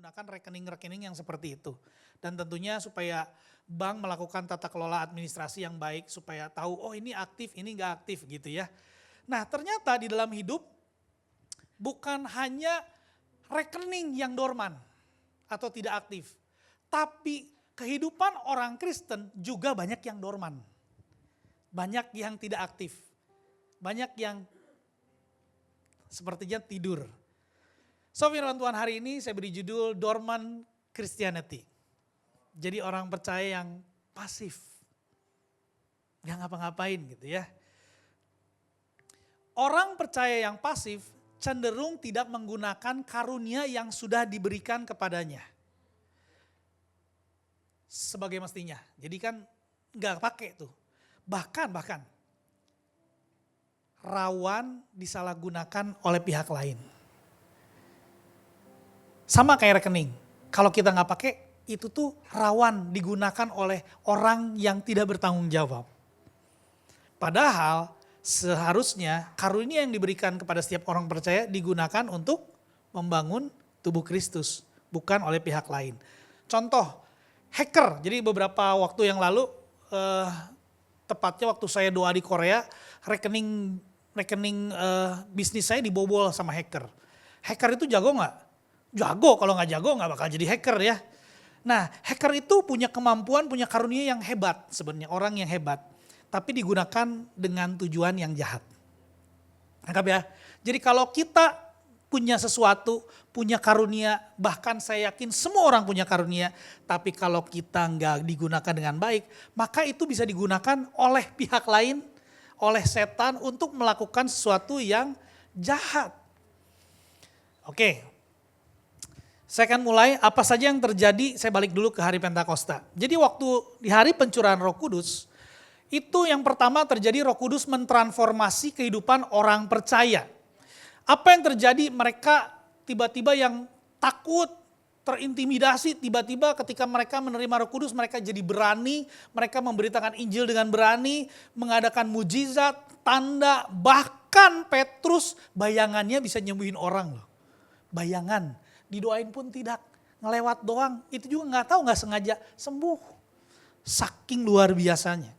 menggunakan rekening-rekening yang seperti itu. Dan tentunya supaya bank melakukan tata kelola administrasi yang baik supaya tahu oh ini aktif, ini enggak aktif gitu ya. Nah ternyata di dalam hidup bukan hanya rekening yang dorman atau tidak aktif. Tapi kehidupan orang Kristen juga banyak yang dorman. Banyak yang tidak aktif. Banyak yang sepertinya tidur. So firman Tuhan hari ini saya beri judul Dormant Christianity. Jadi orang percaya yang pasif. Gak ngapa-ngapain gitu ya. Orang percaya yang pasif cenderung tidak menggunakan karunia yang sudah diberikan kepadanya. Sebagai mestinya. Jadi kan gak pakai tuh. Bahkan rawan disalahgunakan oleh pihak lain. Sama kayak rekening. Kalau kita gak pakai itu tuh rawan digunakan oleh orang yang tidak bertanggung jawab. Padahal seharusnya karunia yang diberikan kepada setiap orang percaya digunakan untuk membangun tubuh Kristus. Bukan oleh pihak lain. Contoh, hacker. Jadi beberapa waktu yang lalu, tepatnya waktu saya doa di Korea, rekening bisnis saya dibobol sama hacker. Hacker itu jago gak? Jago, kalau gak jago gak bakal jadi hacker ya. Nah hacker itu punya kemampuan, punya karunia yang hebat sebenarnya, orang yang hebat. Tapi digunakan dengan tujuan yang jahat. Anggap ya, jadi kalau kita punya sesuatu, punya karunia, bahkan saya yakin semua orang punya karunia. Tapi kalau kita gak digunakan dengan baik, maka itu bisa digunakan oleh pihak lain, oleh setan untuk melakukan sesuatu yang jahat. Oke, saya akan mulai apa saja yang terjadi, saya balik dulu ke hari Pentakosta. Jadi waktu di hari pencurahan Roh Kudus, itu yang pertama terjadi Roh Kudus mentransformasi kehidupan orang percaya. Apa yang terjadi? Mereka tiba-tiba yang takut, terintimidasi, tiba-tiba ketika mereka menerima Roh Kudus mereka jadi berani, mereka memberitakan Injil dengan berani, mengadakan mujizat, tanda, bahkan Petrus bayangannya bisa nyembuhin orang loh. Bayangan, didoain pun tidak, ngelewat doang, itu juga gak tahu gak sengaja sembuh. Saking luar biasanya.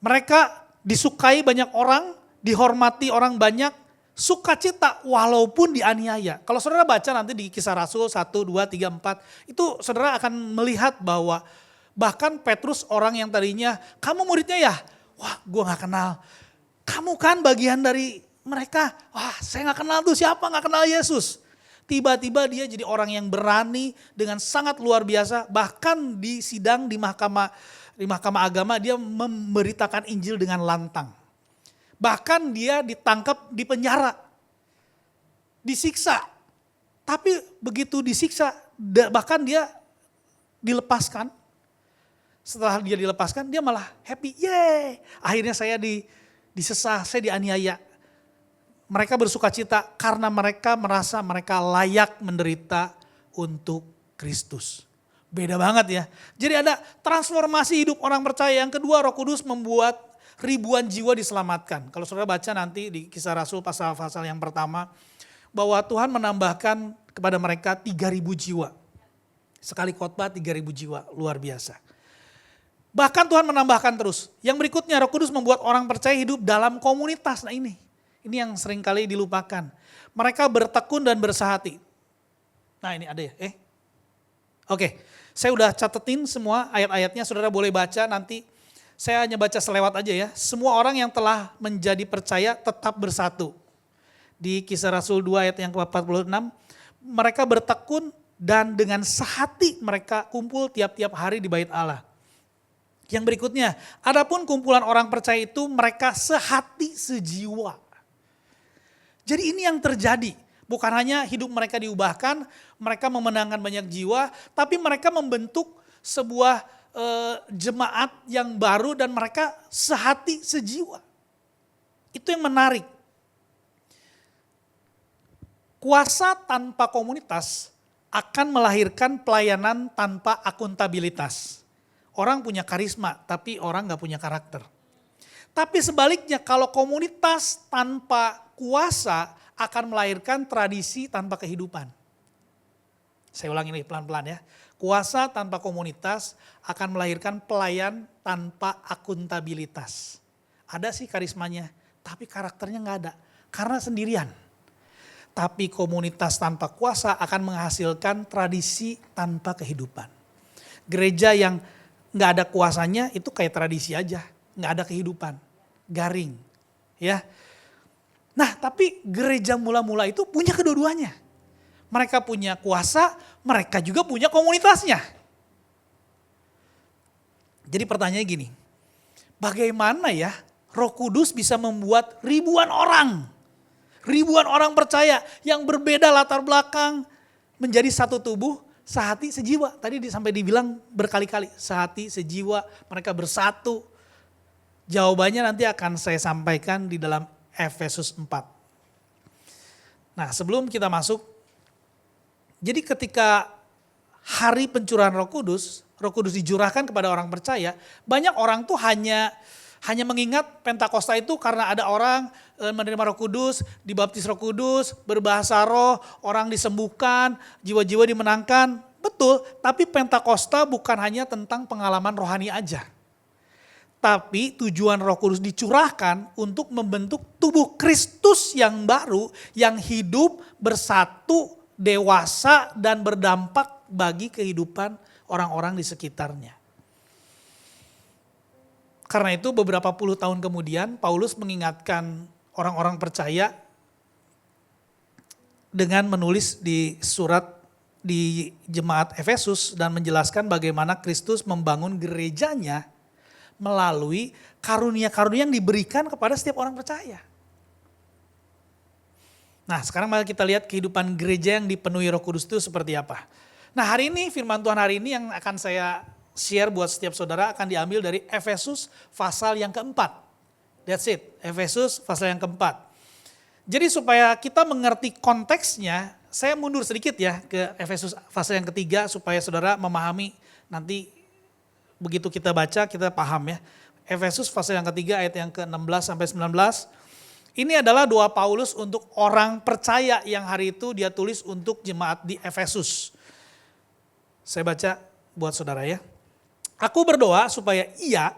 Mereka disukai banyak orang, dihormati orang banyak, sukacita walaupun dianiaya. Kalau saudara baca nanti di Kisah Rasul 1, 2, 3, 4, itu saudara akan melihat bahwa bahkan Petrus orang yang tadinya, kamu muridnya ya? Wah gue gak kenal. Kamu kan bagian dari mereka. Wah saya gak kenal tuh, siapa gak kenal Yesus? Tiba-tiba dia jadi orang yang berani dengan sangat luar biasa. Bahkan di sidang di mahkamah agama dia memberitakan Injil dengan lantang. Bahkan dia ditangkap di penjara, disiksa. Tapi begitu disiksa, bahkan dia dilepaskan. Setelah dia dilepaskan, dia malah happy. Yeay, akhirnya saya disesah, saya dianiaya. Mereka bersuka cita karena mereka merasa mereka layak menderita untuk Kristus. Beda banget ya. Jadi ada transformasi hidup orang percaya. Yang kedua, Roh Kudus membuat ribuan jiwa diselamatkan. Kalau saudara baca nanti di Kisah Rasul pasal-pasal yang pertama, bahwa Tuhan menambahkan kepada mereka 3.000 jiwa. Sekali khotbah 3.000 jiwa, luar biasa. Bahkan Tuhan menambahkan terus. Yang berikutnya Roh Kudus membuat orang percaya hidup dalam komunitas. Nah ini yang seringkali dilupakan. Mereka bertekun dan bersahati. Nah ini ada ya, Oke, saya udah catetin semua ayat-ayatnya, saudara boleh baca nanti. Saya hanya baca selewat aja ya. Semua orang yang telah menjadi percaya tetap bersatu. Di Kisah Rasul 2 ayat yang ke-46, mereka bertekun dan dengan sehati mereka kumpul tiap-tiap hari di bait Allah. Yang berikutnya, adapun kumpulan orang percaya itu mereka sehati sejiwa. Jadi ini yang terjadi. Bukan hanya hidup mereka diubahkan, mereka memenangkan banyak jiwa, tapi mereka membentuk sebuah jemaat yang baru dan mereka sehati sejiwa. Itu yang menarik. Kuasa tanpa komunitas akan melahirkan pelayanan tanpa akuntabilitas. Orang punya karisma, tapi orang gak punya karakter. Tapi sebaliknya kalau komunitas tanpa kuasa akan melahirkan tradisi tanpa kehidupan. Saya ulangi ini pelan-pelan ya. Kuasa tanpa komunitas akan melahirkan pelayan tanpa akuntabilitas. Ada sih karismanya, tapi karakternya nggak ada. Karena sendirian. Tapi komunitas tanpa kuasa akan menghasilkan tradisi tanpa kehidupan. Gereja yang nggak ada kuasanya itu kayak tradisi aja, nggak ada kehidupan, garing, ya. Nah, tapi gereja mula-mula itu punya kedua-duanya. Mereka punya kuasa, mereka juga punya komunitasnya. Jadi pertanyaannya gini, bagaimana ya Roh Kudus bisa membuat ribuan orang percaya yang berbeda latar belakang menjadi satu tubuh, sehati, sejiwa. Tadi sampai dibilang berkali-kali, sehati, sejiwa, mereka bersatu. Jawabannya nanti akan saya sampaikan di dalam Efesus 4. Nah, sebelum kita masuk, jadi ketika hari pencurahan Roh Kudus dicurahkan kepada orang percaya, banyak orang tuh hanya mengingat Pentakosta itu karena ada orang menerima Roh Kudus, dibaptis Roh Kudus, berbahasa roh, orang disembuhkan, jiwa-jiwa dimenangkan. Betul, tapi Pentakosta bukan hanya tentang pengalaman rohani aja. Tapi tujuan Roh Kudus dicurahkan untuk membentuk tubuh Kristus yang baru, yang hidup, bersatu, dewasa, dan berdampak bagi kehidupan orang-orang di sekitarnya. Karena itu beberapa puluh tahun kemudian Paulus mengingatkan orang-orang percaya dengan menulis di surat di jemaat Efesus dan menjelaskan bagaimana Kristus membangun gerejanya melalui karunia-karunia yang diberikan kepada setiap orang percaya. Nah, sekarang mari kita lihat kehidupan gereja yang dipenuhi Roh Kudus itu seperti apa. Nah, hari ini firman Tuhan hari ini yang akan saya share buat setiap saudara akan diambil dari Efesus pasal yang keempat. That's it, Efesus pasal yang keempat. Jadi supaya kita mengerti konteksnya, saya mundur sedikit ya ke Efesus pasal yang ketiga supaya saudara memahami nanti begitu kita baca kita paham ya. Efesus pasal yang ketiga ayat yang ke-16 sampai 19. Ini adalah doa Paulus untuk orang percaya yang hari itu dia tulis untuk jemaat di Efesus. Saya baca buat saudara ya. Aku berdoa supaya ia,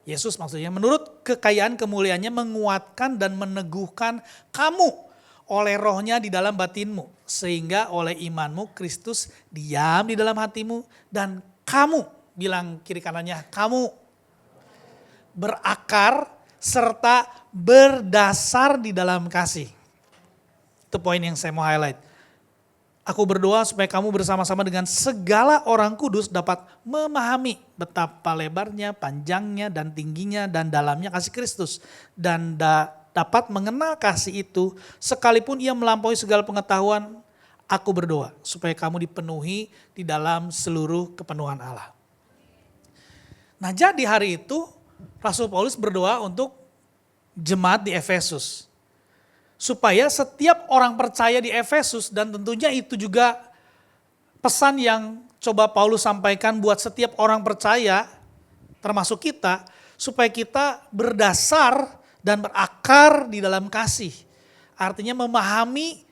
Yesus maksudnya, menurut kekayaan kemuliaannya menguatkan dan meneguhkan kamu oleh rohnya di dalam batinmu. Sehingga oleh imanmu Kristus diam di dalam hatimu dan kamu, bilang kiri kanannya, kamu berakar serta berdasar di dalam kasih. Itu poin yang saya mau highlight. Aku berdoa supaya kamu bersama-sama dengan segala orang kudus dapat memahami betapa lebarnya, panjangnya, dan tingginya, dan dalamnya kasih Kristus. Dan dapat mengenal kasih itu sekalipun ia melampaui segala pengetahuan. Aku berdoa supaya kamu dipenuhi di dalam seluruh kepenuhan Allah. Nah, jadi hari itu Rasul Paulus berdoa untuk jemaat di Efesus. Supaya setiap orang percaya di Efesus, dan tentunya itu juga pesan yang coba Paulus sampaikan buat setiap orang percaya, termasuk kita, supaya kita berdasar dan berakar di dalam kasih. Artinya memahami,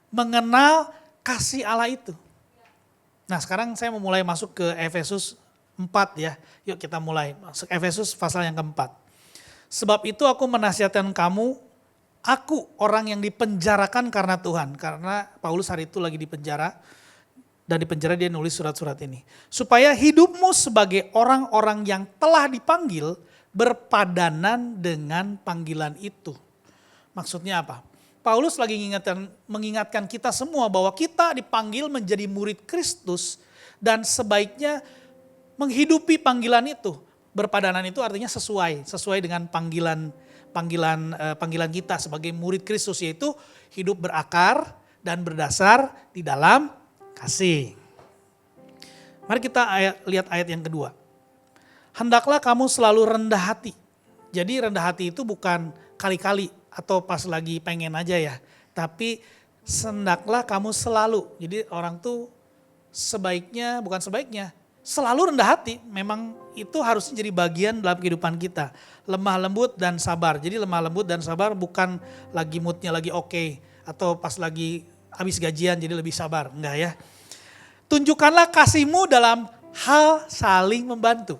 mengenal kasih Allah itu. Nah, sekarang saya mau mulai masuk ke Efesus 4 ya. Yuk kita mulai masuk Efesus pasal yang keempat. Sebab itu aku menasihatkan kamu, aku orang yang dipenjarakan karena Tuhan. Karena Paulus hari itu lagi di penjara. Dan di penjara dia nulis surat-surat ini. Supaya hidupmu sebagai orang-orang yang telah dipanggil berpadanan dengan panggilan itu. Maksudnya apa? Paulus lagi mengingatkan kita semua bahwa kita dipanggil menjadi murid Kristus. Dan sebaiknya menghidupi panggilan itu. Berpadanan itu artinya sesuai dengan panggilan kita sebagai murid Kristus, yaitu hidup berakar dan berdasar di dalam kasih. Mari kita lihat ayat yang kedua. Hendaklah kamu selalu rendah hati. Jadi rendah hati itu bukan kali-kali atau pas lagi pengen aja ya. Tapi hendaklah kamu selalu. Jadi orang tuh bukan sebaiknya, selalu rendah hati. Memang itu harusnya jadi bagian dalam kehidupan kita. Lemah lembut dan sabar. Jadi lemah lembut dan sabar bukan lagi moodnya lagi oke. Atau pas lagi habis gajian jadi lebih sabar. Enggak ya. Tunjukkanlah kasih-Mu dalam hal saling membantu.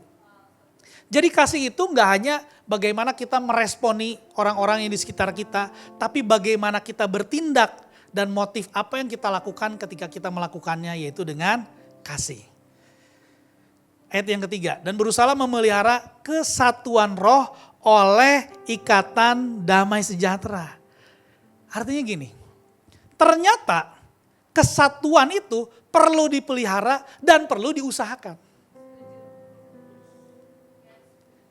Jadi kasih itu nggak hanya bagaimana kita meresponi orang-orang yang di sekitar kita, tapi bagaimana kita bertindak dan motif apa yang kita lakukan ketika kita melakukannya, yaitu dengan kasih. Ayat yang ketiga, dan berusaha memelihara kesatuan roh oleh ikatan damai sejahtera. Artinya gini, ternyata kesatuan itu perlu dipelihara dan perlu diusahakan.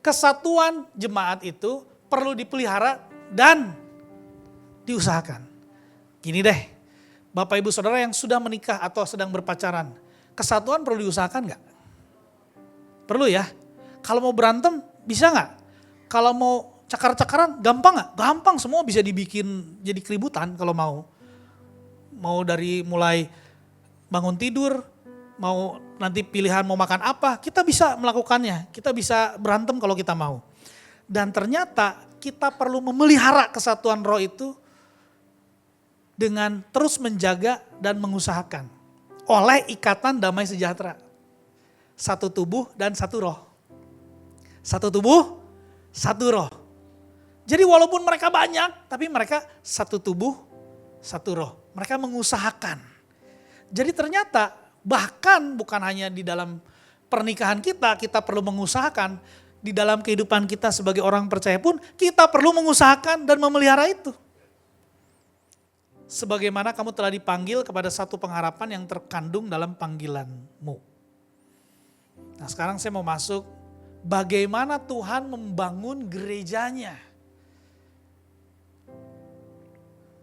Kesatuan jemaat itu perlu dipelihara dan diusahakan. Gini deh, Bapak Ibu Saudara yang sudah menikah atau sedang berpacaran, kesatuan perlu diusahakan gak? Perlu ya. Kalau mau berantem bisa gak? Kalau mau cakar-cakaran gampang gak? Gampang, semua bisa dibikin jadi keributan kalau mau. Mau dari mulai bangun tidur, mau nanti pilihan mau makan apa, kita bisa melakukannya. Kita bisa berantem kalau kita mau. Dan ternyata kita perlu memelihara kesatuan roh itu dengan terus menjaga dan mengusahakan. Oleh ikatan damai sejahtera. Satu tubuh dan satu roh. Satu tubuh, satu roh. Jadi walaupun mereka banyak, tapi mereka satu tubuh, satu roh. Mereka mengusahakan. Jadi ternyata bahkan bukan hanya di dalam pernikahan kita perlu mengusahakan. Di dalam kehidupan kita sebagai orang percaya pun kita perlu mengusahakan dan memelihara itu. Sebagaimana kamu telah dipanggil kepada satu pengharapan yang terkandung dalam panggilanmu. Nah sekarang saya mau masuk bagaimana Tuhan membangun gerejanya.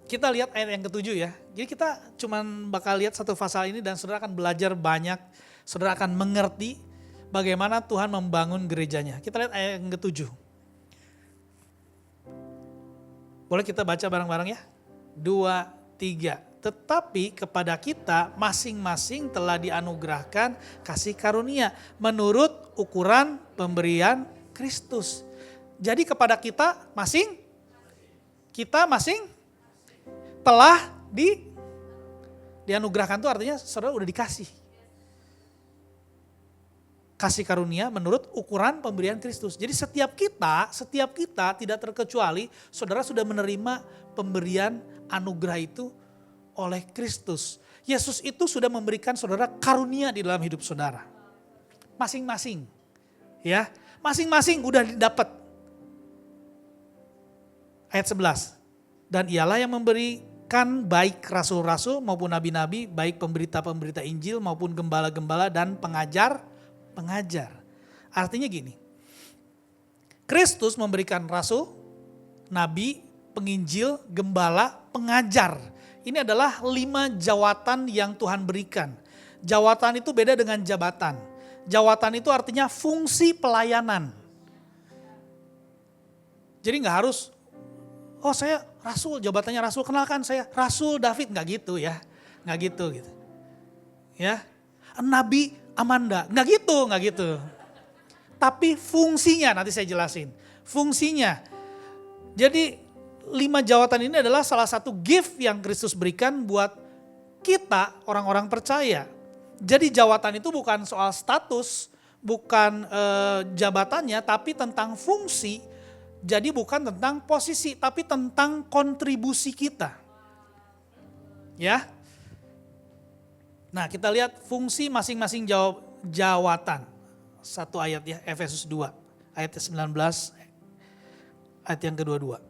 Kita lihat ayat yang ketujuh ya. Jadi kita cuman bakal lihat satu pasal ini dan saudara akan belajar banyak. Saudara akan mengerti bagaimana Tuhan membangun gerejanya. Kita lihat ayat yang ketujuh. Boleh kita baca bareng-bareng ya? 2, 3. Tetapi kepada kita masing-masing telah dianugerahkan kasih karunia menurut ukuran pemberian Kristus. Jadi kepada kita masing telah dianugerahkan, itu artinya saudara udah dikasih. Kasih karunia menurut ukuran pemberian Kristus. Jadi setiap kita tidak terkecuali saudara sudah menerima pemberian anugerah itu oleh Kristus. Yesus itu sudah memberikan saudara karunia di dalam hidup saudara. Masing-masing. Ya, masing-masing udah didapat. Ayat 11. Dan ialah yang memberikan baik rasul-rasul maupun nabi-nabi, baik pemberita-pemberita Injil maupun gembala-gembala dan pengajar. Artinya gini, Kristus memberikan rasul, nabi, penginjil, gembala, pengajar. Ini adalah 5 jawatan yang Tuhan berikan. Jawatan itu beda dengan jabatan. Jawatan itu artinya fungsi pelayanan. Jadi gak harus, oh saya rasul, jabatannya rasul, kenalkan saya Rasul David, gak gitu ya. Gak gitu. Ya, Nabi Amanda, gak gitu. Tapi fungsinya, nanti saya jelasin. Fungsinya, jadi 5 jawatan ini adalah salah satu gift yang Kristus berikan buat kita orang-orang percaya. Jadi jawatan itu bukan soal status, bukan jabatannya, tapi tentang fungsi. Jadi bukan tentang posisi, tapi tentang kontribusi kita. Ya. Nah kita lihat fungsi masing-masing jawatan. Satu ayat ya, Efesus 2 ayat 19 ayat yang kedua-dua.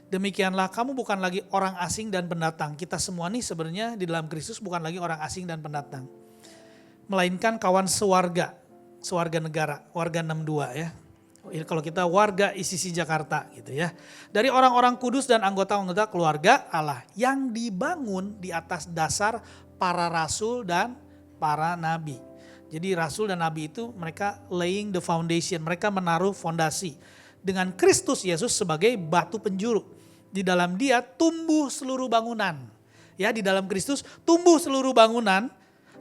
Demikianlah kamu bukan lagi orang asing dan pendatang. Kita semua nih sebenarnya di dalam Kristus bukan lagi orang asing dan pendatang. Melainkan kawan sewarga negara, warga 62 ya. Kalau kita warga ICC Jakarta gitu ya. Dari orang-orang kudus dan anggota-anggota keluarga Allah yang dibangun di atas dasar para rasul dan para nabi. Jadi rasul dan nabi itu mereka laying the foundation, mereka menaruh fondasi. Dengan Kristus Yesus sebagai batu penjuru. Di dalam dia tumbuh seluruh bangunan. Ya, di dalam Kristus tumbuh seluruh bangunan,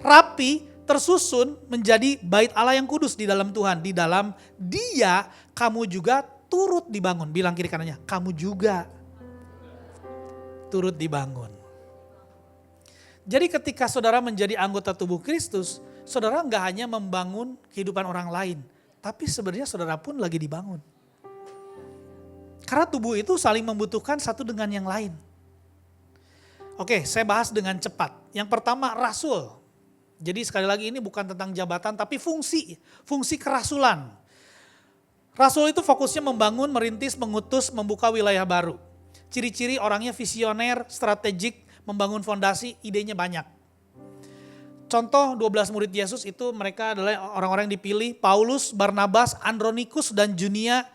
rapi, tersusun menjadi bait Allah yang kudus di dalam Tuhan. Di dalam dia kamu juga turut dibangun. Bilang kiri kanannya, kamu juga turut dibangun. Jadi ketika saudara menjadi anggota tubuh Kristus, saudara nggak hanya membangun kehidupan orang lain, tapi sebenarnya saudara pun lagi dibangun. Karena tubuh itu saling membutuhkan satu dengan yang lain. Oke, saya bahas dengan cepat. Yang pertama, rasul. Jadi sekali lagi ini bukan tentang jabatan, tapi fungsi kerasulan. Rasul itu fokusnya membangun, merintis, mengutus, membuka wilayah baru. Ciri-ciri orangnya visioner, strategik, membangun fondasi, idenya banyak. Contoh 12 murid Yesus itu mereka adalah orang-orang yang dipilih, Paulus, Barnabas, Andronikus, dan Junia.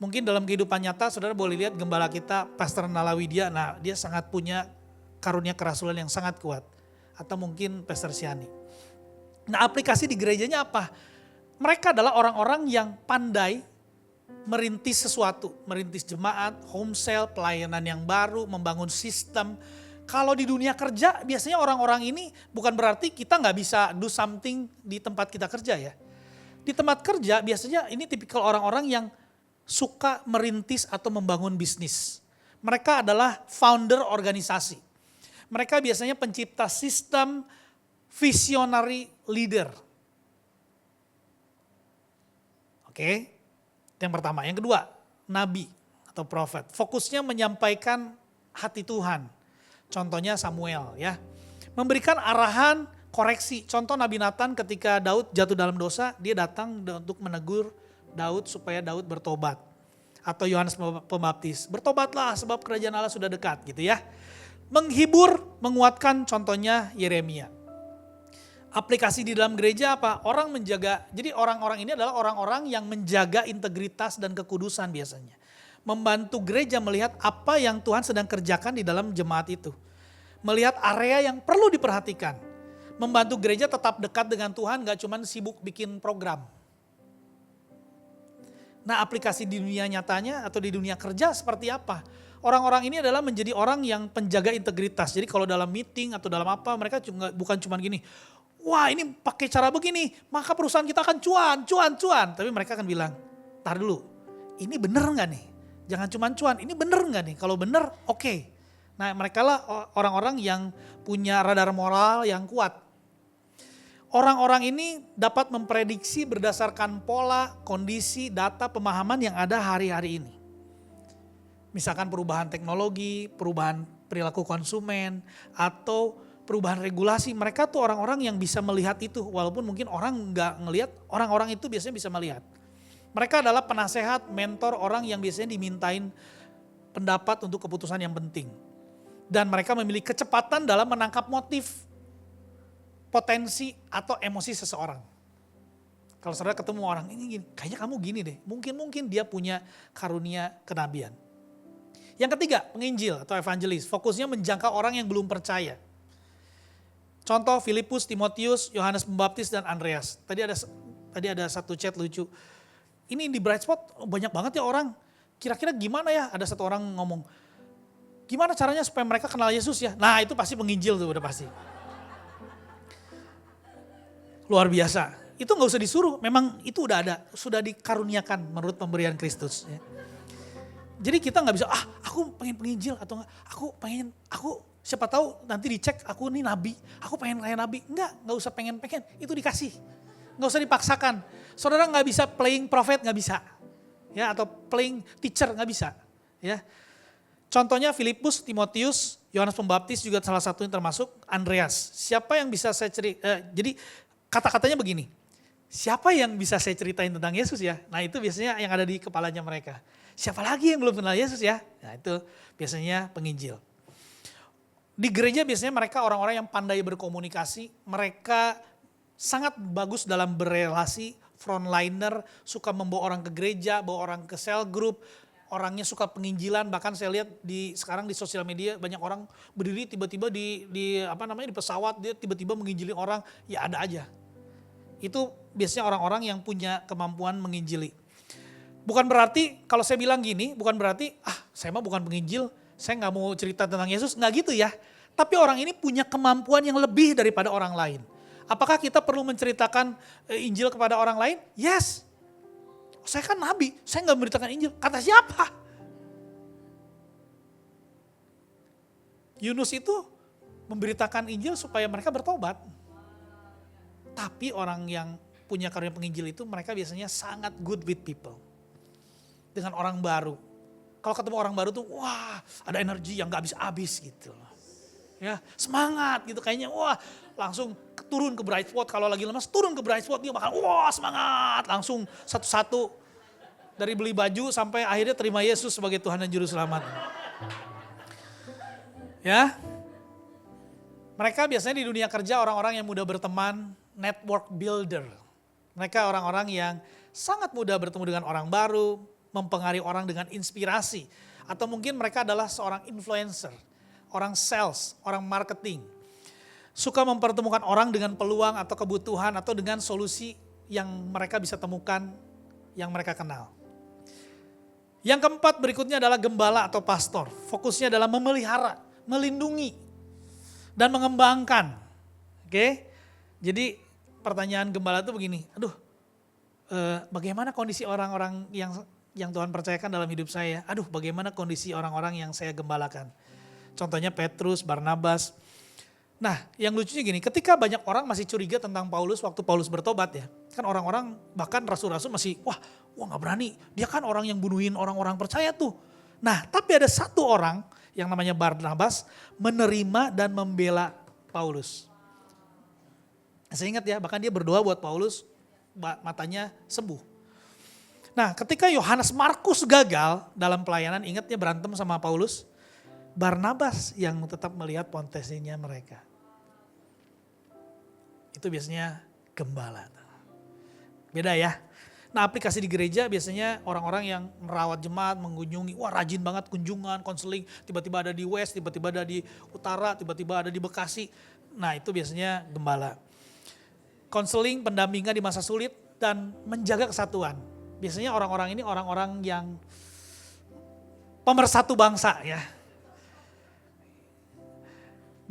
Mungkin dalam kehidupan nyata saudara boleh lihat gembala kita, Pastor Nalawidya, nah dia sangat punya karunia kerasulan yang sangat kuat. Atau mungkin Pastor Siani. Nah aplikasi di gerejanya apa? Mereka adalah orang-orang yang pandai merintis sesuatu, merintis jemaat, home cell, pelayanan yang baru, membangun sistem. Kalau di dunia kerja biasanya orang-orang ini bukan berarti kita nggak bisa do something di tempat kita kerja ya. Di tempat kerja biasanya ini tipikal orang-orang yang suka merintis atau membangun bisnis. Mereka adalah founder organisasi. Mereka biasanya pencipta sistem, visionary leader. Oke, yang pertama. Yang kedua, nabi atau prophet. Fokusnya menyampaikan hati Tuhan. Contohnya Samuel ya. Memberikan arahan, koreksi. Contoh Nabi Nathan ketika Daud jatuh dalam dosa, dia datang untuk menegur Daud supaya Daud bertobat. Atau Yohanes Pembaptis, bertobatlah sebab kerajaan Allah sudah dekat gitu ya. Menghibur, menguatkan, contohnya Yeremia. Aplikasi di dalam gereja apa? Orang menjaga, jadi orang-orang ini adalah orang-orang yang menjaga integritas dan kekudusan biasanya. Membantu gereja melihat apa yang Tuhan sedang kerjakan di dalam jemaat itu. Melihat area yang perlu diperhatikan. Membantu gereja tetap dekat dengan Tuhan, gak cuma sibuk bikin program. Nah aplikasi di dunia nyatanya atau di dunia kerja seperti apa? Orang-orang ini adalah menjadi orang yang penjaga integritas. Jadi kalau dalam meeting atau dalam apa mereka bukan cuma gini, wah ini pakai cara begini maka perusahaan kita akan cuan. Tapi mereka akan bilang, tar dulu ini bener gak nih? Jangan cuma cuan, ini bener gak nih? Kalau bener oke. Nah mereka lah orang-orang yang punya radar moral yang kuat. Orang-orang ini dapat memprediksi berdasarkan pola, kondisi, data, pemahaman yang ada hari-hari ini. Misalkan perubahan teknologi, perubahan perilaku konsumen, atau perubahan regulasi. Mereka tuh orang-orang yang bisa melihat itu. Walaupun mungkin orang nggak ngelihat, orang-orang itu biasanya bisa melihat. Mereka adalah penasehat, mentor, orang yang biasanya dimintain pendapat untuk keputusan yang penting. Dan mereka memiliki kecepatan dalam menangkap motif, potensi, atau emosi seseorang. Kalau saudara ketemu orang, ini gini, kayaknya kamu gini deh. Mungkin dia punya karunia kenabian. Yang ketiga, penginjil atau evangelis. Fokusnya menjangkau orang yang belum percaya. Contoh Filipus, Timotius, Yohanes Pembaptis, dan Andreas. Tadi ada satu chat lucu. Ini di Bright Spot banyak banget ya orang. Kira-kira gimana ya? Ada satu orang ngomong, gimana caranya supaya mereka kenal Yesus ya? Nah itu pasti penginjil tuh udah pasti. Luar biasa. Itu gak usah disuruh, memang itu udah ada. Sudah dikaruniakan menurut pemberian Kristus. Ya. Jadi kita gak bisa, aku pengen penginjil atau enggak, aku siapa tahu nanti dicek aku nih nabi, aku pengen kayak nabi. Enggak usah pengen, itu dikasih. Gak usah dipaksakan. Saudara gak bisa playing prophet, gak bisa. Ya, atau playing teacher, gak bisa. Ya. Contohnya Filipus, Timotius, Yohanes Pembaptis juga salah satunya termasuk Andreas. Siapa yang bisa saya jadi kata-katanya begini, siapa yang bisa saya ceritain tentang Yesus ya? Nah itu biasanya yang ada di kepalanya mereka. Siapa lagi yang belum kenal Yesus ya? Nah itu biasanya penginjil. Di gereja biasanya mereka orang-orang yang pandai berkomunikasi, mereka sangat bagus dalam berelasi, frontliner, suka membawa orang ke gereja, bawa orang ke cell group, orangnya suka penginjilan, bahkan saya lihat sekarang di sosial media banyak orang berdiri tiba-tiba di pesawat, dia tiba-tiba menginjili orang, ya ada aja. Itu biasanya orang-orang yang punya kemampuan menginjili. Bukan berarti kalau saya bilang gini, bukan berarti saya mah bukan penginjil, saya gak mau cerita tentang Yesus, gak gitu ya. Tapi orang ini punya kemampuan yang lebih daripada orang lain. Apakah kita perlu menceritakan Injil kepada orang lain? Yes. Saya kan nabi, saya gak memberitakan Injil. Kata siapa? Yunus itu memberitakan Injil supaya mereka bertobat. Tapi orang yang punya karunia penginjil itu mereka biasanya sangat good with people. Dengan orang baru. Kalau ketemu orang baru tuh wah ada energi yang gak habis-habis gitu. Ya semangat gitu kayaknya wah langsung turun ke bright spot. Kalau lagi lemas turun ke bright spot dia bakal wah semangat. Langsung satu-satu dari beli baju sampai akhirnya terima Yesus sebagai Tuhan dan Juru Selamat. Ya. Mereka biasanya di dunia kerja orang-orang yang mudah berteman, network builder. Mereka orang-orang yang sangat mudah bertemu dengan orang baru, mempengaruhi orang dengan inspirasi. Atau mungkin mereka adalah seorang influencer, orang sales, orang marketing. Suka mempertemukan orang dengan peluang atau kebutuhan atau dengan solusi yang mereka bisa temukan, yang mereka kenal. Yang keempat berikutnya adalah gembala atau pastor. Fokusnya adalah memelihara, melindungi, dan mengembangkan. Oke, jadi pertanyaan gembala itu begini, bagaimana kondisi orang-orang yang Tuhan percayakan dalam hidup saya? Bagaimana kondisi orang-orang yang saya gembalakan? Contohnya Petrus, Barnabas. Nah yang lucunya gini, ketika banyak orang masih curiga tentang Paulus waktu Paulus bertobat ya. Kan orang-orang bahkan rasul-rasul masih wah gak berani. Dia kan orang yang bunuhin orang-orang percaya tuh. Nah tapi ada satu orang yang namanya Barnabas menerima dan membela Paulus. Saya ingat ya, bahkan dia berdoa buat Paulus, matanya sembuh. Nah ketika Yohanes Markus gagal dalam pelayanan, ingatnya berantem sama Paulus, Barnabas yang tetap melihat potensinya mereka. Itu biasanya gembala. Beda ya. Nah aplikasi di gereja biasanya orang-orang yang merawat jemaat, mengunjungi, wah rajin banget kunjungan, konseling, tiba-tiba ada di West, tiba-tiba ada di Utara, tiba-tiba ada di Bekasi. Nah itu biasanya gembala. Konseling, pendampingan di masa sulit, dan menjaga kesatuan. Biasanya orang-orang ini orang-orang yang pemersatu bangsa ya.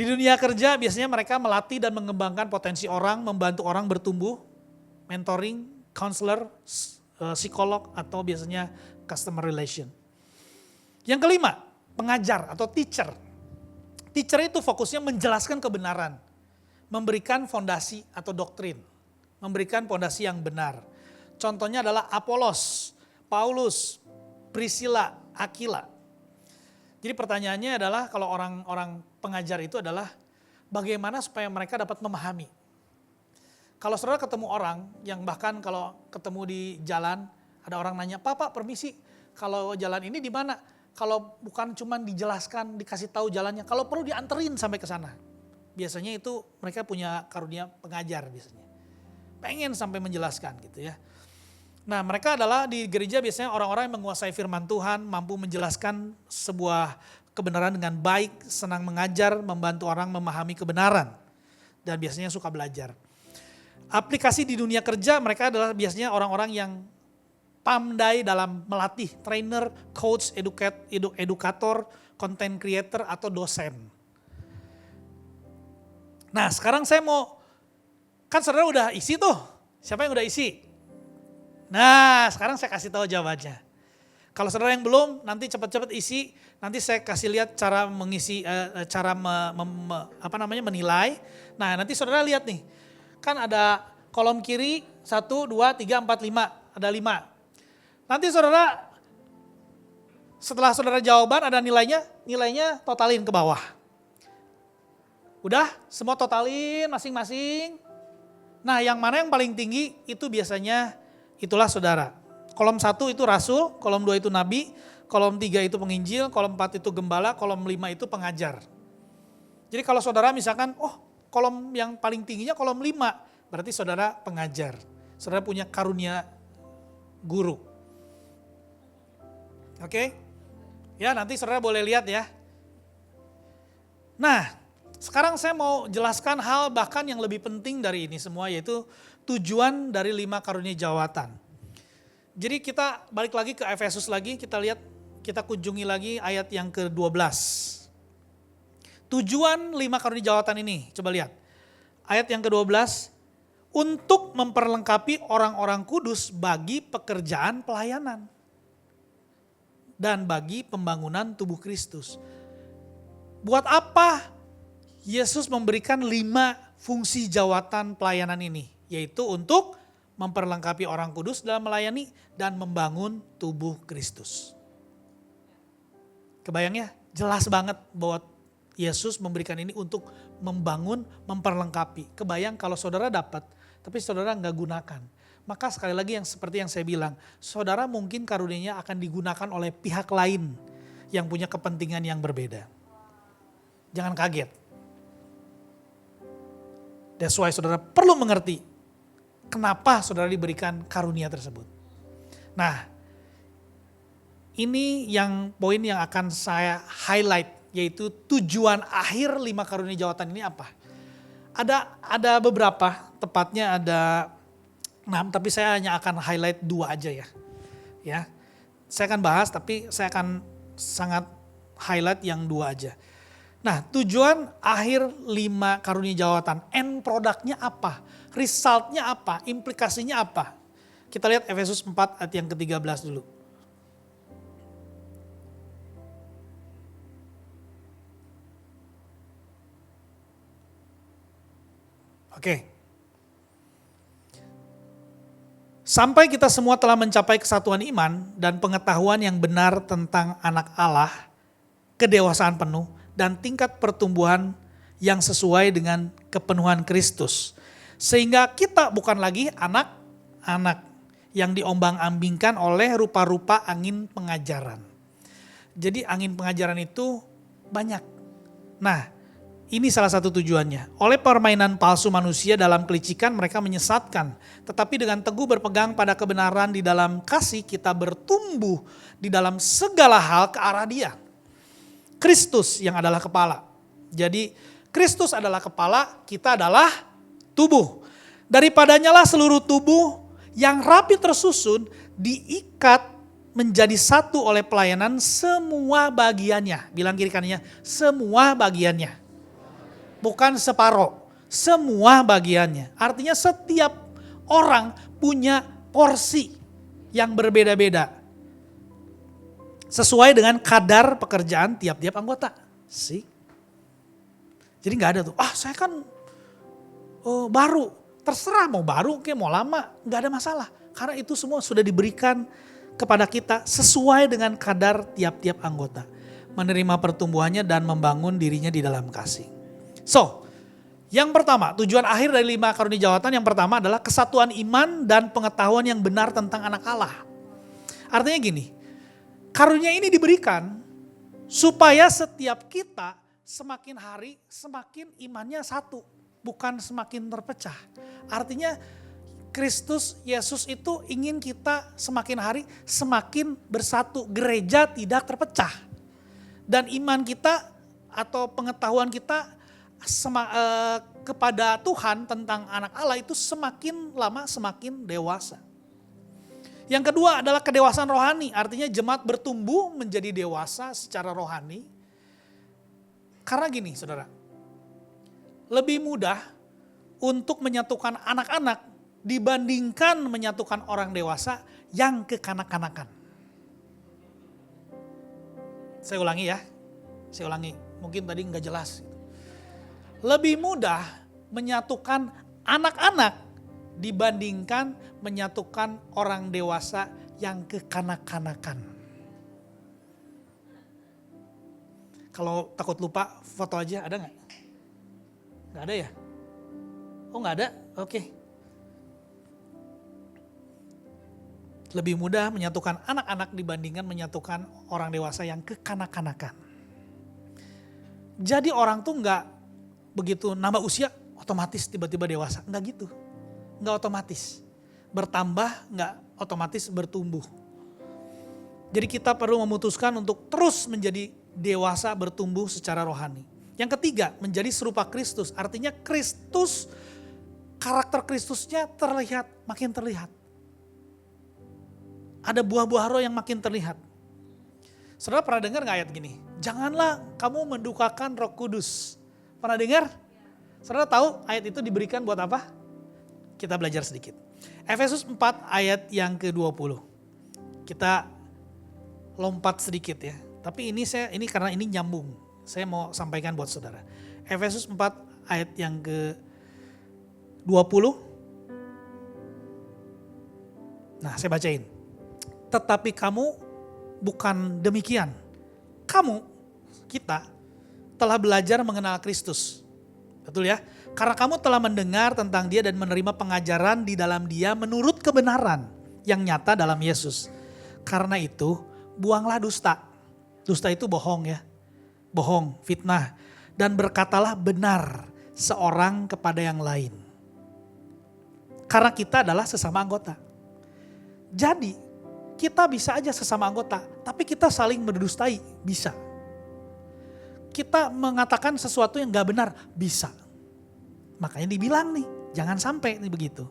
Di dunia kerja biasanya mereka melatih dan mengembangkan potensi orang, membantu orang bertumbuh, mentoring, counselor, psikolog, atau biasanya customer relation. Yang kelima, pengajar atau teacher. Teacher itu fokusnya menjelaskan kebenaran, memberikan fondasi atau doktrin, memberikan fondasi yang benar. Contohnya adalah Apolos, Paulus, Priscilla, Aquila. Jadi pertanyaannya adalah kalau orang-orang pengajar itu adalah bagaimana supaya mereka dapat memahami. Kalau saudara ketemu orang yang bahkan kalau ketemu di jalan ada orang nanya, Pak permisi kalau jalan ini di mana? Kalau bukan cuma dijelaskan, dikasih tahu jalannya, kalau perlu dianterin sampai ke sana. Biasanya itu mereka punya karunia pengajar biasanya. Pengen sampai menjelaskan gitu ya. Nah mereka adalah di gereja biasanya orang-orang yang menguasai firman Tuhan, mampu menjelaskan sebuah kebenaran dengan baik, senang mengajar, membantu orang memahami kebenaran. Dan biasanya suka belajar. Aplikasi di dunia kerja mereka adalah biasanya orang-orang yang pandai dalam melatih, trainer, coach, edukator, content creator, atau dosen. Nah sekarang saya mau, kan saudara udah isi tuh, siapa yang udah isi? Nah sekarang saya kasih tahu jawabannya. Kalau saudara yang belum, nanti cepat-cepat isi, nanti saya kasih lihat cara mengisi, cara menilai. Nah nanti saudara lihat nih, kan ada kolom kiri 1, 2, 3, 4, 5, ada 5. Nanti saudara, setelah saudara jawaban ada nilainya totalin ke bawah. Udah, semua totalin masing-masing. Nah yang mana yang paling tinggi itu biasanya itulah saudara. Kolom 1 itu rasul, kolom 2 itu nabi, kolom 3 itu penginjil, kolom 4 itu gembala, kolom 5 itu pengajar. Jadi kalau saudara misalkan, kolom yang paling tingginya kolom 5, berarti saudara pengajar. Saudara punya karunia guru. Oke? Ya nanti saudara boleh lihat ya. Nah, sekarang saya mau jelaskan hal bahkan yang lebih penting dari ini semua, yaitu tujuan dari 5 karunia jawatan. Jadi kita balik lagi ke Efesus lagi, kita lihat, kita kunjungi lagi ayat yang ke-12. Tujuan 5 karunia jawatan ini, coba lihat. Ayat yang ke-12, untuk memperlengkapi orang-orang kudus bagi pekerjaan pelayanan. Dan bagi pembangunan tubuh Kristus. Buat apa Yesus memberikan 5 fungsi jawatan pelayanan ini, yaitu untuk memperlengkapi orang kudus dalam melayani dan membangun tubuh Kristus. Kebayang ya, jelas banget bahwa Yesus memberikan ini untuk membangun, memperlengkapi. Kebayang kalau saudara dapat, tapi saudara nggak gunakan. Maka sekali lagi yang seperti yang saya bilang, saudara mungkin karunia-Nya akan digunakan oleh pihak lain yang punya kepentingan yang berbeda. Jangan kaget. That's why saudara perlu mengerti kenapa saudara diberikan karunia tersebut. Nah, ini yang poin yang akan saya highlight, yaitu tujuan akhir 5 karunia jawatan ini apa? Ada beberapa, tepatnya ada 6, tapi saya hanya akan highlight 2 aja ya. Ya, saya akan bahas, tapi saya akan sangat highlight yang 2 aja. Nah, tujuan akhir 5 karunia jawatan, end produknya apa? Resultnya apa? Implikasinya apa? Kita lihat Efesus 4 ayat yang ke-13 dulu. Oke. Sampai kita semua telah mencapai kesatuan iman dan pengetahuan yang benar tentang anak Allah, kedewasaan penuh, dan tingkat pertumbuhan yang sesuai dengan kepenuhan Kristus. Sehingga kita bukan lagi anak-anak yang diombang-ambingkan oleh rupa-rupa angin pengajaran. Jadi angin pengajaran itu banyak. Nah, ini salah satu tujuannya. Oleh permainan palsu manusia dalam kelicikan mereka menyesatkan. Tetapi dengan teguh berpegang pada kebenaran di dalam kasih kita bertumbuh di dalam segala hal ke arah Dia. Kristus yang adalah kepala. Jadi Kristus adalah kepala, kita adalah tubuh. Daripadanya lah seluruh tubuh yang rapi tersusun diikat menjadi satu oleh pelayanan semua bagiannya. Bilang kiri kanannya, semua bagiannya. Bukan separoh, semua bagiannya. Artinya setiap orang punya porsi yang berbeda-beda. Sesuai dengan kadar pekerjaan tiap-tiap anggota. See? Jadi gak ada tuh, saya kan baru. Terserah mau baru kayak mau lama, gak ada masalah. Karena itu semua sudah diberikan kepada kita sesuai dengan kadar tiap-tiap anggota. Menerima pertumbuhannya dan membangun dirinya di dalam kasih. So, yang pertama, tujuan akhir dari 5 karunia jawatan yang pertama adalah kesatuan iman dan pengetahuan yang benar tentang anak Allah. Artinya gini, karunia ini diberikan supaya setiap kita semakin hari semakin imannya satu, bukan semakin terpecah. Artinya Kristus Yesus itu ingin kita semakin hari semakin bersatu, gereja tidak terpecah. Dan iman kita atau pengetahuan kita kepada Tuhan tentang anak Allah itu semakin lama semakin dewasa. Yang kedua adalah kedewasaan rohani, artinya jemaat bertumbuh menjadi dewasa secara rohani. Karena gini saudara, lebih mudah untuk menyatukan anak-anak dibandingkan menyatukan orang dewasa yang kekanak-kanakan. Saya ulangi ya, mungkin tadi nggak jelas. Lebih mudah menyatukan anak-anak dibandingkan menyatukan orang dewasa yang kekanak-kanakan. Kalau takut lupa foto aja ada nggak? Nggak ada ya? Oh nggak ada? Oke. Lebih mudah menyatukan anak-anak dibandingkan menyatukan orang dewasa yang kekanak-kanakan. Jadi orang tuh nggak begitu nambah usia otomatis tiba-tiba dewasa. Enggak gitu. Enggak otomatis. Bertambah enggak otomatis bertumbuh. Jadi kita perlu memutuskan untuk terus menjadi dewasa bertumbuh secara rohani. Yang ketiga, menjadi serupa Kristus. Artinya Kristus, karakter Kristusnya makin terlihat. Ada buah-buah roh yang makin terlihat. Saudara pernah dengar gak ayat gini? Janganlah kamu mendukakan Roh Kudus. Pernah dengar? Saudara tahu ayat itu diberikan buat apa? Kita belajar sedikit. Efesus 4 ayat yang ke-20. Kita lompat sedikit ya. Tapi ini karena ini nyambung. Saya mau sampaikan buat saudara. Efesus 4 ayat yang ke-20. Nah, saya bacain. Tetapi kamu bukan demikian. Kita telah belajar mengenal Kristus. Betul ya? Karena kamu telah mendengar tentang dia dan menerima pengajaran di dalam dia menurut kebenaran yang nyata dalam Yesus. Karena itu, buanglah dusta. Dusta itu bohong ya. Bohong, fitnah. Dan berkatalah benar seorang kepada yang lain. Karena kita adalah sesama anggota. Jadi, kita bisa aja sesama anggota, tapi kita saling berdustai, bisa. Kita mengatakan sesuatu yang gak benar, bisa. Makanya dibilang nih, jangan sampai nih begitu.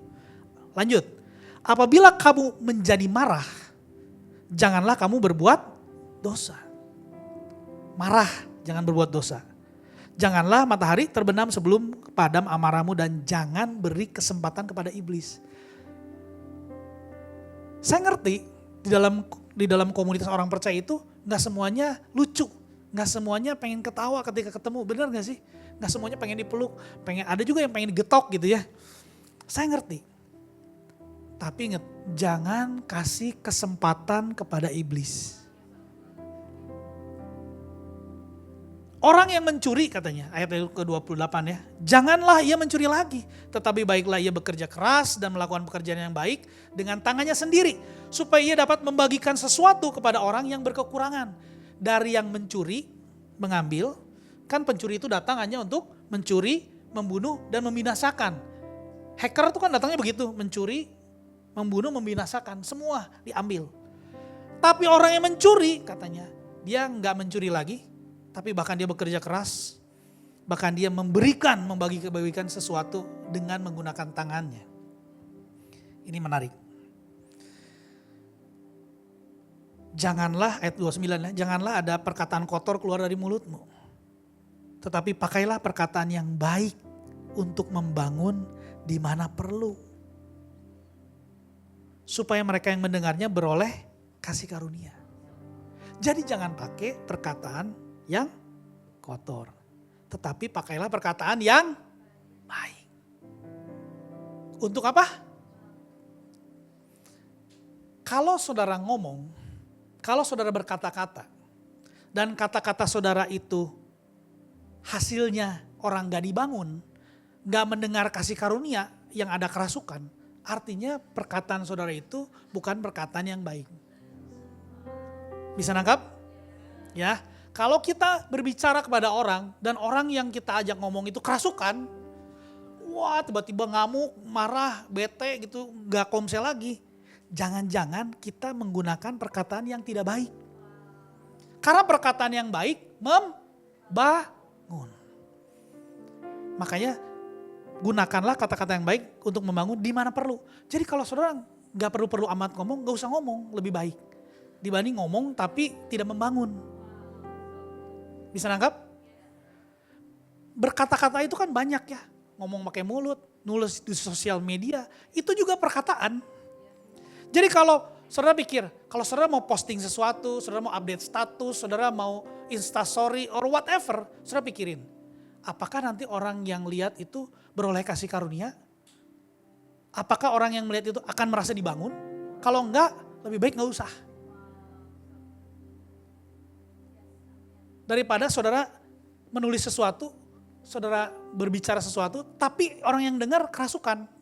Lanjut, apabila kamu menjadi marah, janganlah kamu berbuat dosa. Marah, jangan berbuat dosa. Janganlah matahari terbenam sebelum padam amarahmu dan jangan beri kesempatan kepada iblis. Saya ngerti di dalam komunitas orang percaya itu gak semuanya lucu. Gak semuanya pengen ketawa ketika ketemu, benar gak sih? Gak semuanya pengen dipeluk, ada juga yang pengen digetok gitu ya. Saya ngerti. Tapi ingat, jangan kasih kesempatan kepada iblis. Orang yang mencuri katanya, ayat ke-28 ya. Janganlah ia mencuri lagi, tetapi baiklah ia bekerja keras dan melakukan pekerjaan yang baik dengan tangannya sendiri. Supaya ia dapat membagikan sesuatu kepada orang yang berkekurangan. Dari yang mencuri, mengambil, kan pencuri itu datang hanya untuk mencuri, membunuh, dan membinasakan. Hacker itu kan datangnya begitu, mencuri, membunuh, membinasakan, semua diambil. Tapi orang yang mencuri katanya, dia nggak mencuri lagi, tapi bahkan dia bekerja keras, bahkan dia membagikan sesuatu dengan menggunakan tangannya. Ini menarik. Janganlah, ayat 29 ya, janganlah ada perkataan kotor keluar dari mulutmu. Tetapi pakailah perkataan yang baik untuk membangun di mana perlu. Supaya mereka yang mendengarnya beroleh kasih karunia. Jadi jangan pakai perkataan yang kotor. Tetapi pakailah perkataan yang baik. Untuk apa? Kalau saudara ngomong, kalau saudara berkata-kata, dan kata-kata saudara itu hasilnya orang gak dibangun, gak mendengar kasih karunia yang ada kerasukan, artinya perkataan saudara itu bukan perkataan yang baik. Bisa nangkap? Ya, kalau kita berbicara kepada orang dan orang yang kita ajak ngomong itu kerasukan, wah tiba-tiba ngamuk, marah, bete gitu, gak komsel lagi. Jangan-jangan kita menggunakan perkataan yang tidak baik. Karena perkataan yang baik membangun. Makanya gunakanlah kata-kata yang baik untuk membangun di mana perlu. Jadi kalau saudara gak perlu amat ngomong, gak usah ngomong, lebih baik. Dibanding ngomong tapi tidak membangun. Bisa nangkap? Berkata-kata itu kan banyak ya. Ngomong pakai mulut, nulis di sosial media, itu juga perkataan. Jadi kalau saudara pikir, kalau saudara mau posting sesuatu, saudara mau update status, saudara mau instastory or whatever, saudara pikirin. Apakah nanti orang yang lihat itu beroleh kasih karunia? Apakah orang yang melihat itu akan merasa dibangun? Kalau enggak, lebih baik enggak usah. Daripada saudara menulis sesuatu, saudara berbicara sesuatu, tapi orang yang dengar kerasukan.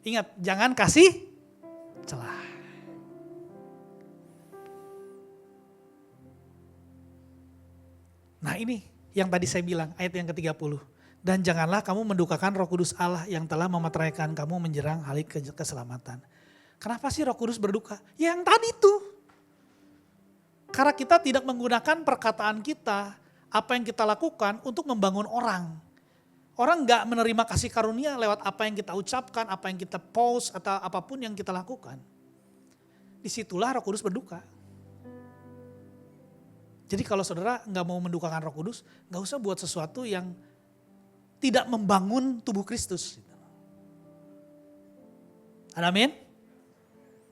Ingat, jangan kasih celah. Nah ini yang tadi saya bilang, ayat yang ke-30. Dan janganlah kamu mendukakan Roh Kudus Allah yang telah memeteraikan kamu menjerang hal keselamatan. Kenapa sih Roh Kudus berduka? Ya yang tadi tuh. Karena kita tidak menggunakan perkataan kita, apa yang kita lakukan untuk membangun orang. Orang gak menerima kasih karunia lewat apa yang kita ucapkan, apa yang kita post, atau apapun yang kita lakukan. Disitulah Roh Kudus berduka. Jadi kalau saudara gak mau mendukakan Roh Kudus, gak usah buat sesuatu yang tidak membangun tubuh Kristus. Amin.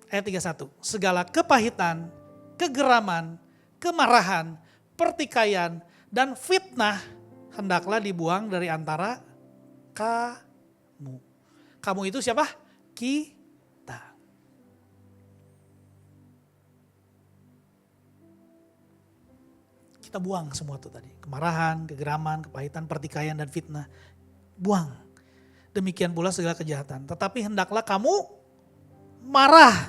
Ayat 31. Segala kepahitan, kegeraman, kemarahan, pertikaian, Dan fitnah hendaklah dibuang dari antara kamu. Kamu itu siapa? Kita. Kita buang semua itu tadi. Kemarahan, kegeraman, kepahitan, pertikaian, dan fitnah. Buang. Demikian pula segala kejahatan. Tetapi hendaklah kamu marah.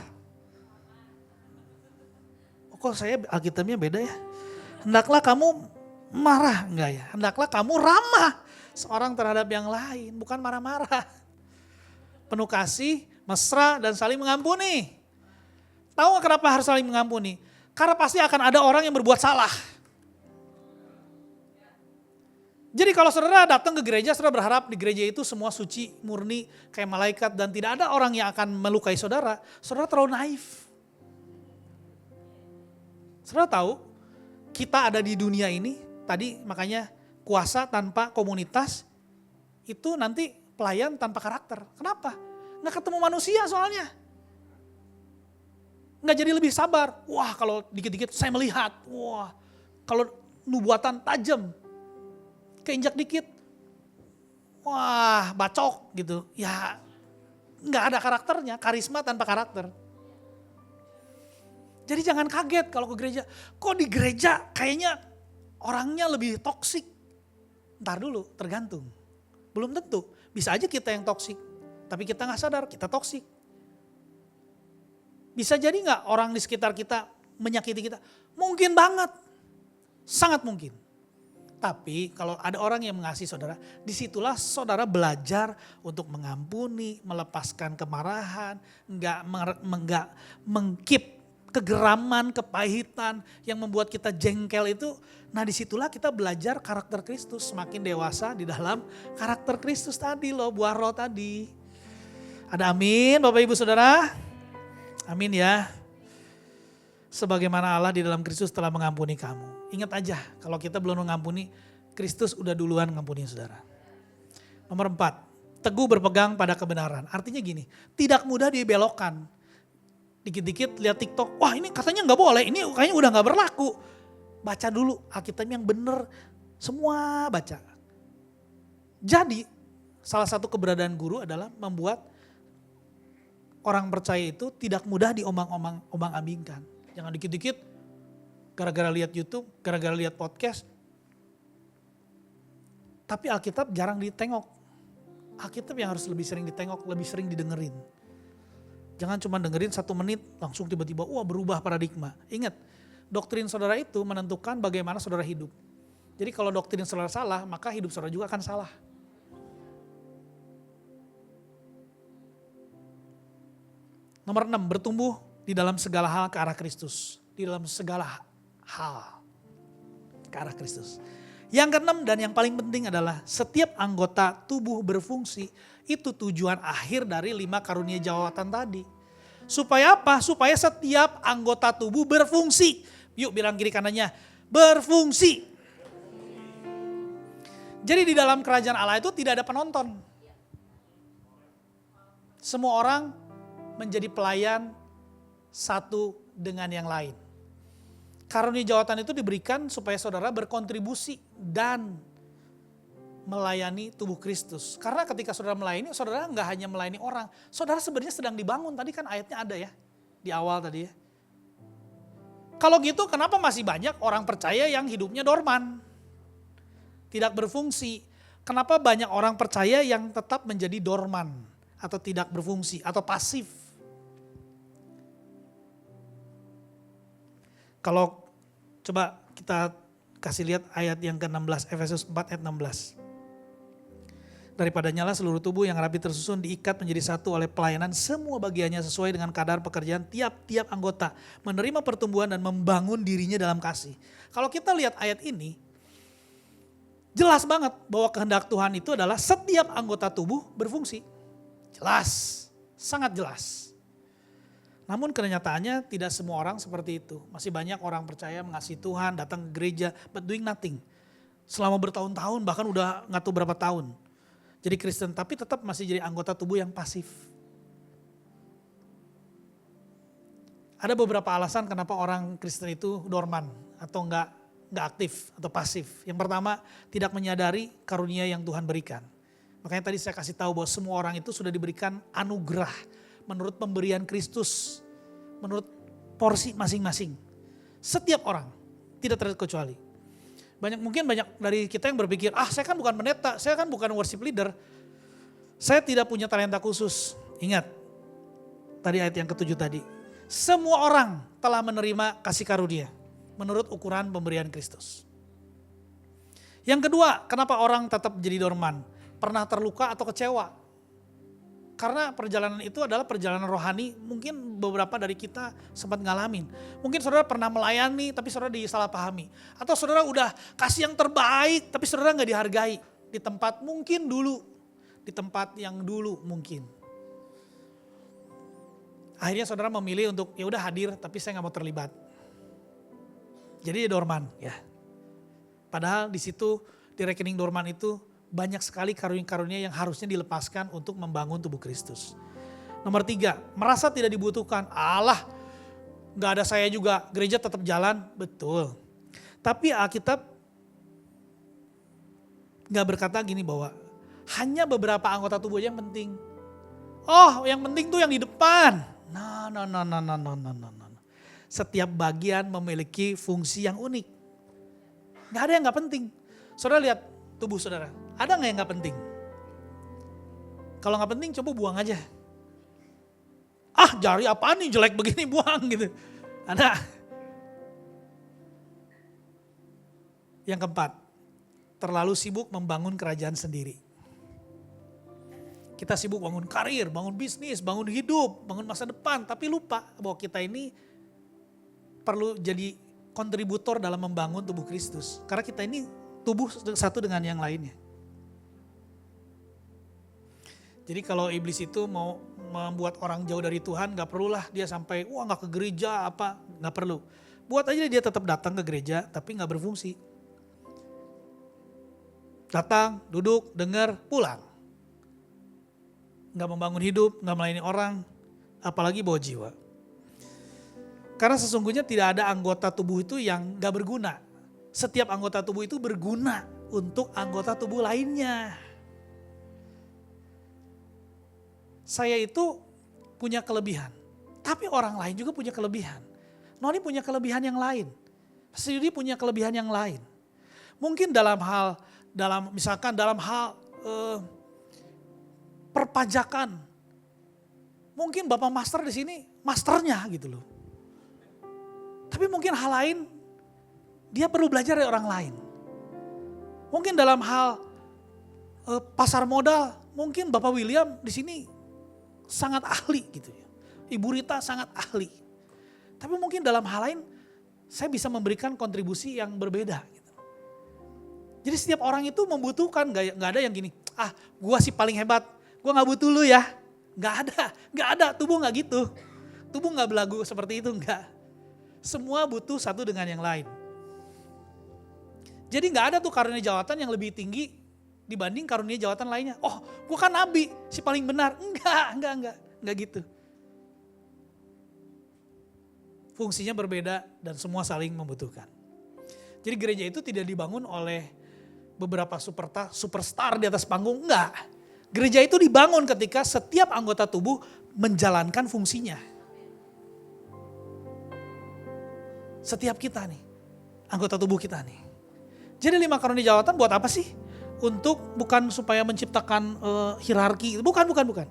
Oh, kok saya Alkitabnya beda ya? Hendaklah kamu marah, enggak ya? Hendaklah kamu ramah seorang terhadap yang lain, bukan marah-marah. Penuh kasih, mesra, dan saling mengampuni. Tahu gak kenapa harus saling mengampuni? Karena pasti akan ada orang yang berbuat salah. Jadi kalau saudara datang ke gereja, saudara berharap di gereja itu semua suci, murni, kayak malaikat, dan tidak ada orang yang akan melukai saudara, saudara terlalu naif. Saudara tahu, kita ada di dunia ini, tadi makanya kuasa tanpa komunitas, itu nanti pelayan tanpa karakter. Kenapa? Nggak ketemu manusia soalnya. Nggak jadi lebih sabar. Wah kalau dikit-dikit saya melihat. Wah kalau nubuatan tajam. Keinjak dikit. Wah bacok gitu. Ya nggak ada karakternya. Karisma tanpa karakter. Jadi jangan kaget kalau ke gereja. Kok di gereja kayaknya orangnya lebih toksik. Ntar dulu tergantung. Belum tentu. Bisa aja kita yang toksik. Tapi kita gak sadar kita toksik. Bisa jadi gak orang di sekitar kita menyakiti kita? Mungkin banget. Sangat mungkin. Tapi kalau ada orang yang mengasihi saudara, disitulah saudara belajar untuk mengampuni, melepaskan kemarahan, enggak mengkeep kegeraman, kepahitan yang membuat kita jengkel itu. Nah disitulah kita belajar karakter Kristus, semakin dewasa di dalam karakter Kristus tadi loh, buah roh tadi. Ada amin Bapak Ibu Saudara? Amin ya. Sebagaimana Allah di dalam Kristus telah mengampuni kamu. Ingat aja kalau kita belum mengampuni, Kristus udah duluan mengampuni saudara. Nomor 4, teguh berpegang pada kebenaran. Artinya gini, tidak mudah dibelokkan. Dikit-dikit lihat TikTok, wah ini katanya gak boleh, ini kayaknya udah gak berlaku. Baca dulu Alkitab yang benar, semua baca. Jadi salah satu keberadaan guru adalah membuat orang percaya itu tidak mudah diombang-ambingkan. Jangan dikit-dikit gara-gara lihat YouTube, gara-gara lihat podcast. Tapi Alkitab jarang ditengok. Alkitab yang harus lebih sering ditengok, lebih sering didengerin. Jangan cuma dengerin 1 menit langsung tiba-tiba wah berubah paradigma. Ingat, doktrin saudara itu menentukan bagaimana saudara hidup. Jadi kalau doktrin saudara salah, maka hidup saudara juga akan salah. Nomor 6, bertumbuh di dalam segala hal ke arah Kristus. Di dalam segala hal ke arah Kristus. Yang keenam dan yang paling penting adalah setiap anggota tubuh berfungsi. Itu tujuan akhir dari 5 karunia jawatan tadi. Supaya apa? Supaya setiap anggota tubuh berfungsi. Yuk bilang kiri kanannya, berfungsi. Jadi di dalam kerajaan Allah itu tidak ada penonton. Semua orang menjadi pelayan satu dengan yang lain. Karunia jawatan itu diberikan supaya saudara berkontribusi dan melayani tubuh Kristus. Karena ketika saudara melayani, saudara nggak hanya melayani orang. Saudara sebenarnya sedang dibangun, tadi kan ayatnya ada ya, di awal tadi ya. Kalau gitu kenapa masih banyak orang percaya yang hidupnya dorman? Tidak berfungsi. Kenapa banyak orang percaya yang tetap menjadi dorman atau tidak berfungsi atau pasif? Kalau coba kita kasih lihat ayat yang ke-16, Efesus 4 ayat 16. Daripada nyala seluruh tubuh yang rapi tersusun diikat menjadi satu oleh pelayanan semua bagiannya sesuai dengan kadar pekerjaan tiap-tiap anggota. Menerima pertumbuhan dan membangun dirinya dalam kasih. Kalau kita lihat ayat ini, jelas banget bahwa kehendak Tuhan itu adalah setiap anggota tubuh berfungsi. Jelas, sangat jelas. Namun kenyataannya tidak semua orang seperti itu. Masih banyak orang percaya mengasihi Tuhan, datang ke gereja, but doing nothing. Selama bertahun-tahun, bahkan udah gak tahu berapa tahun. Jadi Kristen, tapi tetap masih jadi anggota tubuh yang pasif. Ada beberapa alasan kenapa orang Kristen itu dorman atau nggak aktif atau pasif. Yang pertama, tidak menyadari karunia yang Tuhan berikan. Makanya tadi saya kasih tahu bahwa semua orang itu sudah diberikan anugerah menurut pemberian Kristus, menurut porsi masing-masing. Setiap orang, tidak terkecuali. Mungkin banyak dari kita yang berpikir, saya kan bukan pendeta, saya kan bukan worship leader, saya tidak punya talenta khusus. Ingat, tadi ayat yang ke-7 tadi. Semua orang telah menerima kasih karunia menurut ukuran pemberian Kristus. Yang kedua, kenapa orang tetap jadi dorman? Pernah terluka atau kecewa? Karena perjalanan itu adalah perjalanan rohani, mungkin beberapa dari kita sempat ngalamin. Mungkin saudara pernah melayani tapi saudara disalahpahami. Atau saudara udah kasih yang terbaik tapi saudara gak dihargai. Di tempat mungkin dulu, di tempat yang dulu mungkin. Akhirnya saudara memilih untuk ya udah hadir tapi saya gak mau terlibat. Jadi dorman ya. Padahal di situ di rekening dorman itu banyak sekali karunia-karunia yang harusnya dilepaskan untuk membangun tubuh Kristus. Nomor 3, merasa tidak dibutuhkan. Allah, gak ada saya juga, gereja tetap jalan. Betul. Tapi Alkitab gak berkata gini bahwa hanya beberapa anggota tubuh yang penting. Oh, yang penting tuh yang di depan. No. Setiap bagian memiliki fungsi yang unik. Gak ada yang gak penting. Saudara lihat tubuh saudara, ada gak yang gak penting? Kalau gak penting coba buang aja. Jari apaan nih jelek begini, buang gitu. Ada. Yang keempat, terlalu sibuk membangun kerajaan sendiri. Kita sibuk bangun karir, bangun bisnis, bangun hidup, bangun masa depan. Tapi lupa bahwa kita ini perlu jadi kontributor dalam membangun tubuh Kristus. Karena kita ini tubuh satu dengan yang lainnya. Jadi kalau iblis itu mau membuat orang jauh dari Tuhan, gak perlulah dia sampai gak ke gereja apa, gak perlu. Buat aja dia tetap datang ke gereja tapi gak berfungsi. Datang, duduk, dengar, pulang. Gak membangun hidup, gak melayani orang, apalagi bawa jiwa. Karena sesungguhnya tidak ada anggota tubuh itu yang gak berguna. Setiap anggota tubuh itu berguna untuk anggota tubuh lainnya. Saya itu punya kelebihan, tapi orang lain juga punya kelebihan. Noni punya kelebihan yang lain. Yudi punya kelebihan yang lain. Mungkin dalam hal perpajakan. Mungkin Bapak Master di sini masternya gitu loh. Tapi mungkin hal lain dia perlu belajar dari orang lain. Mungkin dalam hal pasar modal, mungkin Bapak William di sini sangat ahli gitu ya. Ibu Rita sangat ahli. Tapi mungkin dalam hal lain saya bisa memberikan kontribusi yang berbeda gitu. Jadi setiap orang itu membutuhkan, gak ada yang gini, gua sih paling hebat, gua gak butuh lu ya. Gak ada, tubuh gak gitu. Tubuh gak belagu seperti itu, enggak. Semua butuh satu dengan yang lain. Jadi gak ada tuh karunia jawatan yang lebih tinggi dibanding karunia jawatan lainnya. Oh, gue kan nabi, si paling benar. Enggak gitu. Fungsinya berbeda dan semua saling membutuhkan. Jadi gereja itu tidak dibangun oleh beberapa superstar di atas panggung, enggak. Gereja itu dibangun ketika setiap anggota tubuh menjalankan fungsinya. Setiap kita nih, anggota tubuh kita nih. Jadi 5 karunia jawatan buat apa sih? Bukan supaya menciptakan hierarki, bukan.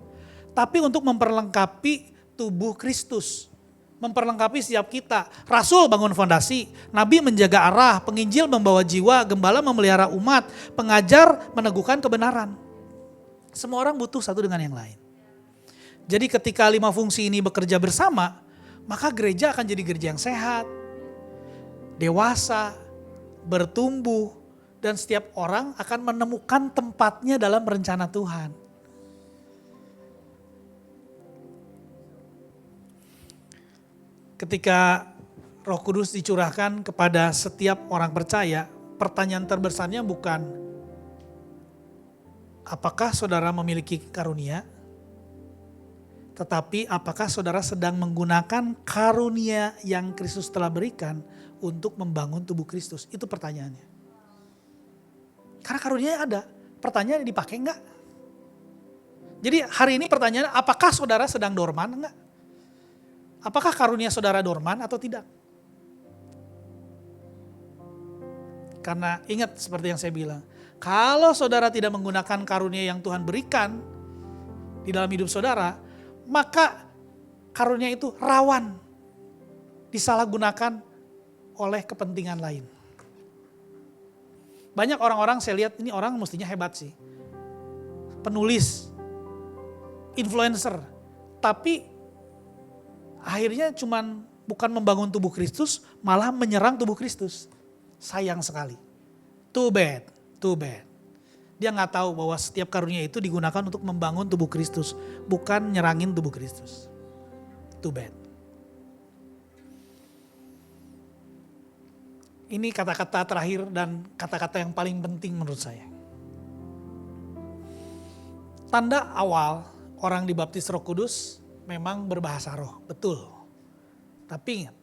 Tapi untuk memperlengkapi tubuh Kristus. Memperlengkapi setiap kita. Rasul bangun fondasi, nabi menjaga arah, penginjil membawa jiwa, gembala memelihara umat, pengajar meneguhkan kebenaran. Semua orang butuh satu dengan yang lain. Jadi ketika 5 fungsi ini bekerja bersama, maka gereja akan jadi gereja yang sehat, dewasa, bertumbuh, dan setiap orang akan menemukan tempatnya dalam rencana Tuhan. Ketika Roh Kudus dicurahkan kepada setiap orang percaya, pertanyaan terbesarnya bukan apakah saudara memiliki karunia, Tetapi apakah saudara sedang menggunakan karunia yang Kristus telah berikan untuk membangun tubuh Kristus? Itu pertanyaannya. Karena karunia ada, pertanyaannya dipakai enggak? Jadi hari ini pertanyaannya, apakah saudara sedang dorman enggak? Apakah karunia saudara dorman atau tidak? Karena ingat seperti yang saya bilang, kalau saudara tidak menggunakan karunia yang Tuhan berikan di dalam hidup saudara, maka karunia itu rawan disalahgunakan oleh kepentingan lain. Banyak orang-orang saya lihat ini orang mestinya hebat sih. Penulis, influencer, tapi akhirnya cuman bukan membangun tubuh Kristus, malah menyerang tubuh Kristus. Sayang sekali. Too bad. Dia nggak tahu bahwa setiap karunia itu digunakan untuk membangun tubuh Kristus, bukan nyerangin tubuh Kristus. Too bad. Ini kata-kata terakhir dan kata-kata yang paling penting menurut saya. Tanda awal orang dibaptis Roh Kudus memang berbahasa roh, betul. Tapi ingat,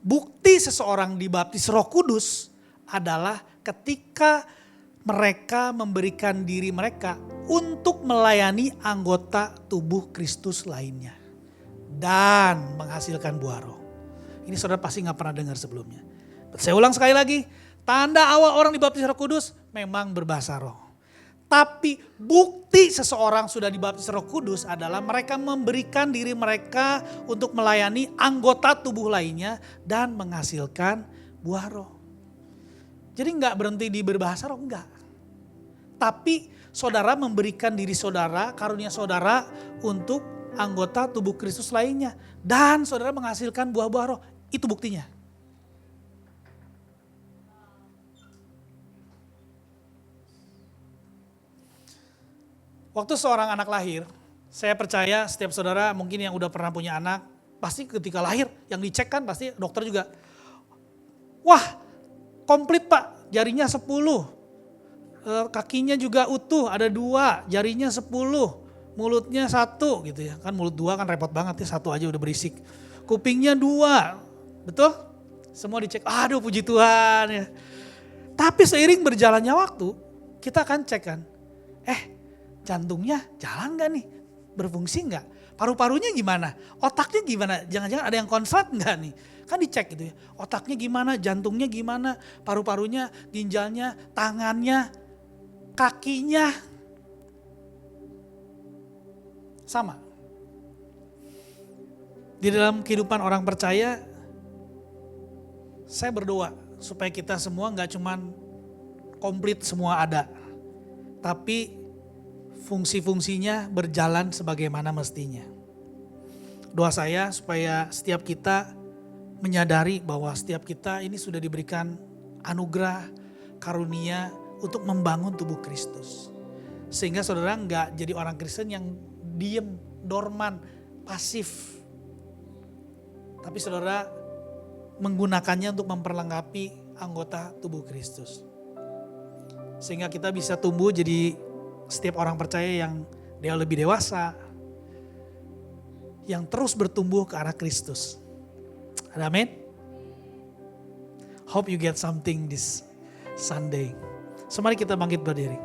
bukti seseorang dibaptis Roh Kudus adalah ketika mereka memberikan diri mereka untuk melayani anggota tubuh Kristus lainnya. Dan menghasilkan buah roh. Ini saudara pasti gak pernah dengar sebelumnya. Saya ulang sekali lagi, tanda awal orang dibaptis Roh Kudus memang berbahasa roh. Tapi bukti seseorang sudah dibaptis Roh Kudus adalah mereka memberikan diri mereka untuk melayani anggota tubuh lainnya dan menghasilkan buah roh. Jadi enggak berhenti di berbahasa roh, enggak. Tapi saudara memberikan diri saudara, karunia saudara untuk anggota tubuh Kristus lainnya. Dan saudara menghasilkan buah-buah roh, itu buktinya. Waktu seorang anak lahir, saya percaya setiap saudara mungkin yang udah pernah punya anak, pasti ketika lahir yang dicek kan pasti dokter juga. Wah, komplit Pak, jarinya 10, kakinya juga utuh, ada 2, jarinya 10, mulutnya 1 gitu ya. Kan mulut 2 kan repot banget ya, 1 aja udah berisik. Kupingnya 2, betul? Semua dicek, aduh puji Tuhan ya. Tapi seiring berjalannya waktu, kita akan cek kan, jantungnya jalan gak nih? Berfungsi gak? Paru-parunya gimana? Otaknya gimana? Jangan-jangan ada yang konslet gak nih? Kan dicek gitu ya. Otaknya gimana? Jantungnya gimana? Paru-parunya, ginjalnya, tangannya, kakinya. Sama. Di dalam kehidupan orang percaya, saya berdoa supaya kita semua gak cuman komplit semua ada. Tapi fungsi-fungsinya berjalan sebagaimana mestinya. Doa saya supaya setiap kita menyadari bahwa setiap kita ini sudah diberikan anugerah, karunia untuk membangun tubuh Kristus. Sehingga saudara enggak jadi orang Kristen yang diem, dorman, pasif. Tapi saudara menggunakannya untuk memperlengkapi anggota tubuh Kristus. Sehingga kita bisa tumbuh jadi setiap orang percaya yang dia lebih dewasa, yang terus bertumbuh ke arah Kristus. Amin. Hope you get something this Sunday. So mari kita bangkit berdiri.